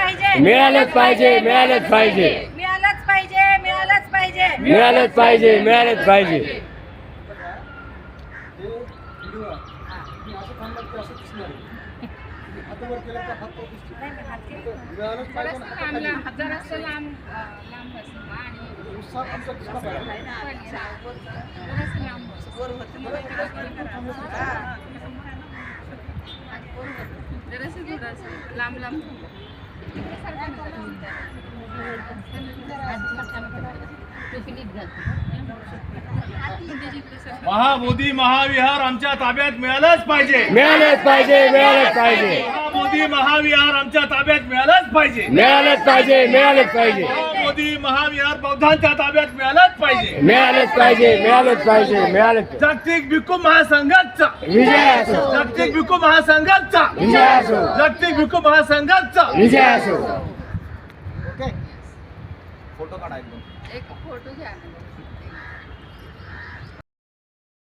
पाहिजे मिळालंच पाहिजे मिळालंच पाहिजे मिळालंच पाहिजे मिळालंच पाहिजे मिळालंच पाहिजे मिळालंच पाहिजे लांब लांब महाबोधी महाविहार आमच्या ताब्यात मिळालंच पाहिजे मिळालंच पाहिजे मिळालंच पाहिजे महाबोधी महाविहार आमच्या ताब्यात मिळालंच पाहिजे मिळालंच पाहिजे मिळालंच पाहिजे महाबोधी महाविहार बौद्धांच्या ताब्यात मिळालंच पाहिजे मिळालंच पाहिजे मिळालंच पाहिजे मिळालंच जागतिक भिक्खू महासंघाचा विजय असो जागतिक भिक्खू महासंघाचा विजय असो जागतिक भिक्खू महासंघाचा विजय असो एक फोटो घ्या ना.